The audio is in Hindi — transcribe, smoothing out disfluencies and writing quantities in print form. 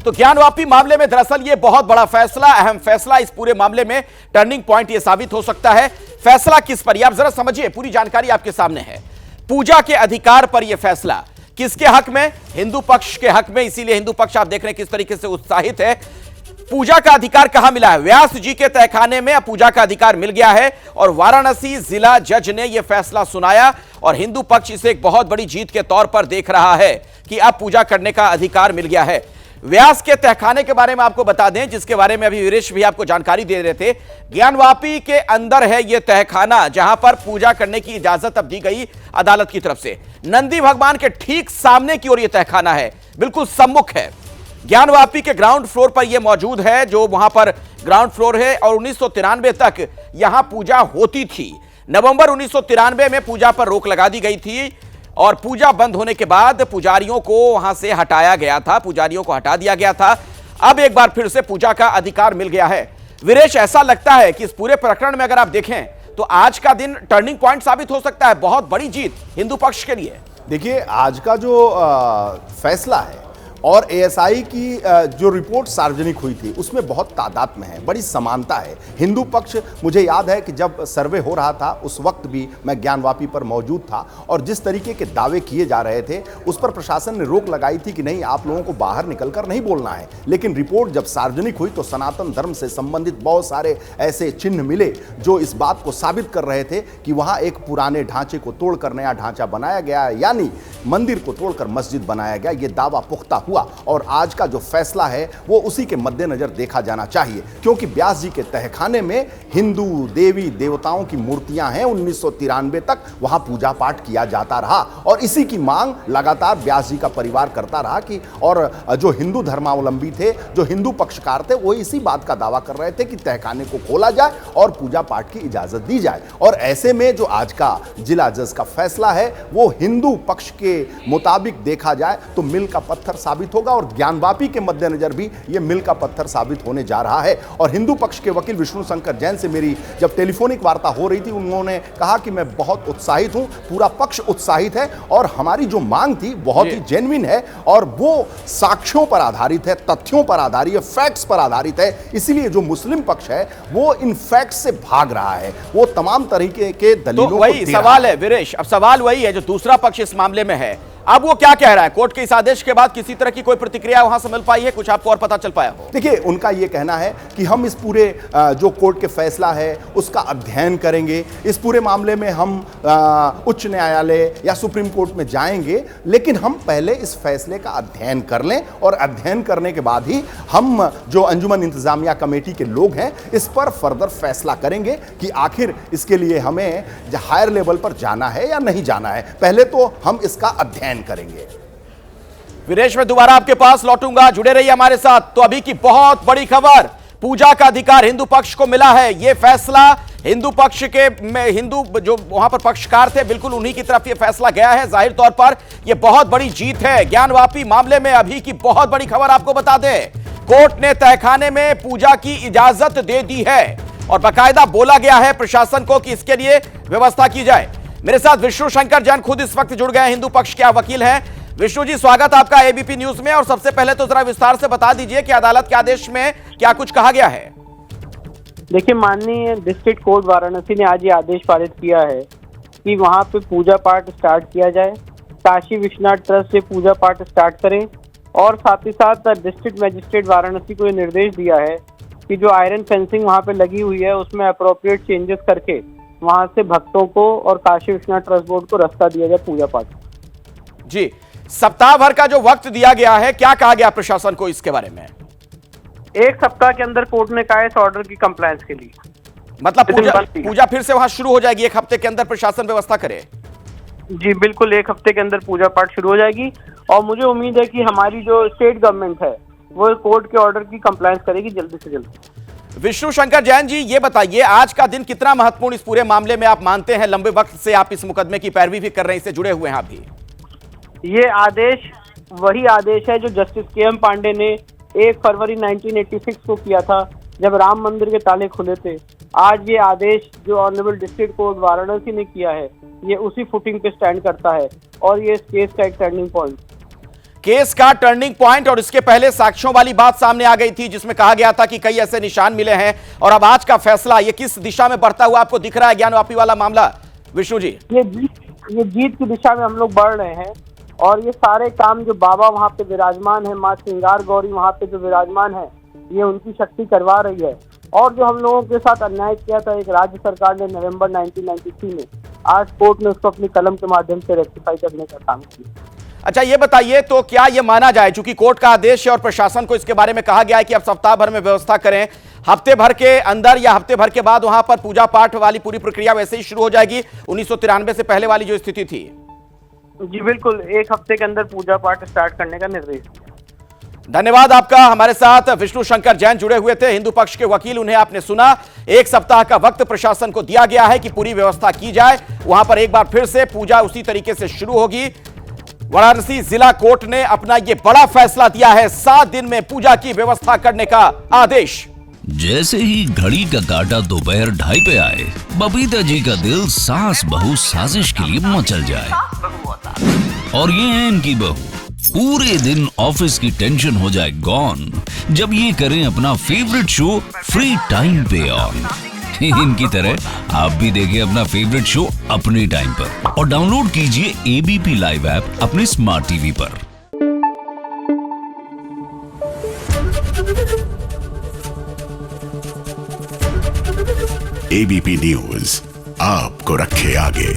तो ज्ञानवापी मामले में दरअसल ये बहुत बड़ा फैसला, अहम फैसला, इस पूरे मामले में टर्निंग पॉइंट ये साबित हो सकता है। फैसला किस पर, आप जरा समझिए, पूरी जानकारी आपके सामने है। पूजा के अधिकार पर यह फैसला किसके हक में? हिंदू पक्ष के हक में। इसीलिए हिंदू पक्ष आप देख रहे हैं किस तरीके से उत्साहित है। पूजा का अधिकार कहां मिला है? व्यास जी के तहखाने में अब पूजा का अधिकार मिल गया है और वाराणसी जिला जज ने यह फैसला सुनाया और हिंदू पक्ष इसे एक बहुत बड़ी जीत के तौर पर देख रहा है कि अब पूजा करने का अधिकार मिल गया है। व्यास के तहखाने के बारे में आपको बता दें, जिसके बारे में अभी वीरेश भी आपको जानकारी दे रहे थे। ज्ञानवापी के अंदर है यह तहखाना जहां पर पूजा करने की इजाजत अब दी गई अदालत की तरफ से। नंदी भगवान के ठीक सामने की ओर यह तहखाना है, बिल्कुल सम्मुख है। ज्ञानवापी के ग्राउंड फ्लोर पर यह मौजूद है, जो वहां पर ग्राउंड फ्लोर है और 1993 तक यहां पूजा होती थी। नवंबर 1993 में पूजा पर रोक लगा दी गई थी और पूजा बंद होने के बाद पुजारियों को वहां से हटाया गया था, पुजारियों को हटा दिया गया था। अब एक बार फिर से पूजा का अधिकार मिल गया है। वीरेश, ऐसा लगता है कि इस पूरे प्रकरण में अगर आप देखें तो आज का दिन टर्निंग पॉइंट साबित हो सकता है, बहुत बड़ी जीत हिंदू पक्ष के लिए। देखिए, आज का जो फैसला है और एएसआई की जो रिपोर्ट सार्वजनिक हुई थी उसमें बहुत तादाद में है, बड़ी समानता है। हिंदू पक्ष, मुझे याद है कि जब सर्वे हो रहा था उस वक्त भी मैं ज्ञानवापी पर मौजूद था और जिस तरीके के दावे किए जा रहे थे उस पर प्रशासन ने रोक लगाई थी कि नहीं, आप लोगों को बाहर निकलकर नहीं बोलना है। लेकिन रिपोर्ट जब सार्वजनिक हुई तो सनातन धर्म से संबंधित बहुत सारे ऐसे चिन्ह मिले जो इस बात को साबित कर रहे थे कि वहां एक पुराने ढांचे को तोड़कर नया ढांचा बनाया गया, यानी मंदिर को तोड़कर मस्जिद बनाया गया। यह दावा पुख्ता हुआ और आज का जो फैसला है वो उसी के मद्देनजर देखा जाना चाहिए, क्योंकि व्यास जी के तहखाने में हिंदू देवी देवताओं की मूर्तियां हैं। 1993 तक वहां पूजा पाठ किया जाता रहा और इसी की मांग लगातार व्यास जी का परिवार करता रहा कि, और जो हिंदू धर्मावलंबी थे, जो हिंदू पक्षकार थे, वो इसी बात का दावा कर रहे थे कि तहखाने को खोला जाए और पूजा पाठ की इजाजत दी जाए। और ऐसे में जो आज का जिला जज का फैसला है वो हिंदू पक्ष के मुताबिक देखा जाए तो मील का पत्थर साबित होगा और ज्ञानवापी के मद्देनजर भी यह मील का पत्थर साबित होने जा रहा है। और हिंदू पक्ष के वकील विष्णु शंकर जैन से मेरी जब टेलीफोनिक वार्ता हो रही थी, उन्होंने कहा कि मैं बहुत उत्साहित हूं, पूरा पक्ष उत्साहित है और हमारी जो मांग थी बहुत ही जेन्युइन है और वो साक्ष्यों पर आधारित है, तथ्यों पर आधारित है, फैक्ट्स पर आधारित है। इसलिए जो मुस्लिम पक्ष है वो इन फैक्ट्स से भाग रहा है, वो तमाम तरीके के दलीलों तो वही सवाल है वीरेश, अब सवाल वही है जो दूसरा पक्ष इस मामले में है। अब वो क्या कह रहा है? कोर्ट के इस आदेश के बाद किसी तरह की कोई प्रतिक्रिया वहां से मिल पाई है? कुछ आपको और पता चल पाया हो? देखिए, उनका ये कहना है कि हम इस पूरे जो कोर्ट के फैसला है उसका अध्ययन करेंगे, इस पूरे मामले में हम उच्च न्यायालय या सुप्रीम कोर्ट में जाएंगे, लेकिन हम पहले इस फैसले का अध्ययन कर लें और अध्ययन करने के बाद ही हम जो अंजुमन इंतजामिया कमेटी के लोग हैं इस पर फर्दर फैसला करेंगे कि आखिर इसके लिए हमें हायर लेवल पर जाना है या नहीं जाना है। पहले तो हम इसका अध्ययन करेंगे। वीरेश, मैं दोबारा आपके पास लौटूंगा, जुड़े रहिए हमारे साथ। तो अभी की बहुत बड़ी खबर, पूजा का अधिकार हिंदू पक्ष को मिला है। यह फैसला हिंदू पक्ष के में हिंदू जो वहां पर पक्षकार थे, बिल्कुल उन्हीं की तरफ यह फैसला गया है। जाहिर तौर पर यह बहुत बड़ी जीत है। ज्ञानवापी मामले में अभी की बहुत बड़ी खबर आपको बता दें, कोर्ट ने तहखाने में पूजा की इजाजत दे दी है और बाकायदा बोला गया है प्रशासन को कि इसके लिए व्यवस्था की जाए। मेरे साथ विष्णु शंकर जैन खुद इस वक्त जुड़ गए हैं, हिंदू पक्ष के वकील हैं। विष्णु जी, स्वागत आपका एबीपी न्यूज में। और सबसे पहले तो जरा विस्तार से बता दीजिए कि अदालत के आदेश में क्या कुछ कहा गया है? देखिए, माननीय डिस्ट्रिक्ट कोर्ट वाराणसी ने आज ये आदेश पारित किया है कि वहां पे पूजा पाठ स्टार्ट किया जाए, काशी विश्वनाथ ट्रस्ट से पूजा पाठ स्टार्ट करें और साथ ही साथ डिस्ट्रिक्ट मजिस्ट्रेट वाराणसी को ये निर्देश दिया है कि जो आयरन फेंसिंग वहां पे लगी हुई है उसमें अप्रोप्रिएट चेंजेस करके वहां से भक्तों को और काशी विश्वनाथ ट्रस्ट बोर्ड को रास्ता दिया जाए पूजा पाठ। जी, सप्ताह भर का जो वक्त दिया गया है, क्या कहा गया प्रशासन को इसके बारे में? 1 सप्ताह के अंदर कोर्ट ने कहा इस ऑर्डर की कंप्लायंस के लिए। मतलब पूजा फिर से वहां शुरू हो जाएगी, 1 हफ्ते के अंदर प्रशासन व्यवस्था करे? जी बिल्कुल, 1 हफ्ते के अंदर पूजा पाठ शुरू हो जाएगी और मुझे उम्मीद है कि हमारी जो स्टेट गवर्नमेंट है वो कोर्ट के ऑर्डर की कंप्लायंस करेगी जल्दी से जल्दी। विष्णु शंकर जैन जी, ये बताइए आज का दिन कितना महत्वपूर्ण इस पूरे मामले में आप मानते हैं? लंबे वक्त से आप इस मुकदमे की पैरवी भी कर रहे हैं, इससे जुड़े हुए हैं आप भी। ये आदेश वही आदेश है जो जस्टिस के.एम. पांडे ने 1 फरवरी 1986 को किया था जब राम मंदिर के ताले खुले थे। आज ये आदेश जो ऑनरेबल डिस्ट्रिक्ट कोर्ट वाराणसी ने किया है ये उसी फुटिंग पे स्टैंड करता है और ये इस केस का एक टर्निंग पॉइंट। केस का टर्निंग पॉइंट और इसके पहले साक्ष्यों वाली बात सामने आ गई थी जिसमें कहा गया था कि कई ऐसे निशान मिले हैं, और अब आज का फैसला ये किस दिशा में बढ़ता हुआ आपको दिख रहा है ज्ञानवापी वाला मामला विष्णु जी? ये जीत की दिशा में हम लोग बढ़ रहे हैं, और ये सारे काम जो बाबा वहाँ पे विराजमान है, माँ श्रृंगार गौरी वहाँ पे जो विराजमान है, ये उनकी शक्ति करवा रही है। और जो हम लोगों के साथ अन्याय किया था एक राज्य सरकार ने नवंबर 1993 में, आज कोर्ट ने उसको अपनी कलम के माध्यम से रेक्टिफाई करने का काम किया। अच्छा, ये बताइए तो क्या ये माना जाए, चूंकि कोर्ट का आदेश है और प्रशासन को इसके बारे में कहा गया है कि अब सप्ताह भर में व्यवस्था करें, हफ्ते भर के अंदर या हफ्ते भर के बाद वहां पर पूजा पाठ वाली पूरी प्रक्रिया वैसे ही शुरू हो जाएगी 1993 से पहले वाली जो स्थिति थी? जी बिल्कुल, एक हफ्ते के अंदर पूजा पाठ स्टार्ट करने का निर्देश दिया। धन्यवाद आपका। हमारे साथ विष्णु शंकर जैन जुड़े हुए थे, हिंदू पक्ष के वकील, उन्हें आपने सुना। एक सप्ताह का वक्त प्रशासन को दिया गया है कि पूरी व्यवस्था की जाए, वहां पर एक बार फिर से पूजा उसी तरीके से शुरू होगी। वाराणसी जिला कोर्ट ने अपना यह बड़ा फैसला दिया है, 7 दिन में पूजा की व्यवस्था करने का आदेश। जैसे ही घड़ी का काटा दोपहर 2:30 पे आए, बबीता जी का दिल सास बहू साजिश के लिए मचल जाए। और ये है इनकी बहू, पूरे दिन ऑफिस की टेंशन हो जाए गॉन जब ये करें अपना फेवरेट शो फ्री टाइम पे ऑन। इनकी तरह आप भी देखिए अपना फेवरेट शो अपने टाइम पर और डाउनलोड कीजिए एबीपी लाइव ऐप अपने स्मार्ट टीवी पर। एबीपी न्यूज आपको रखे आगे।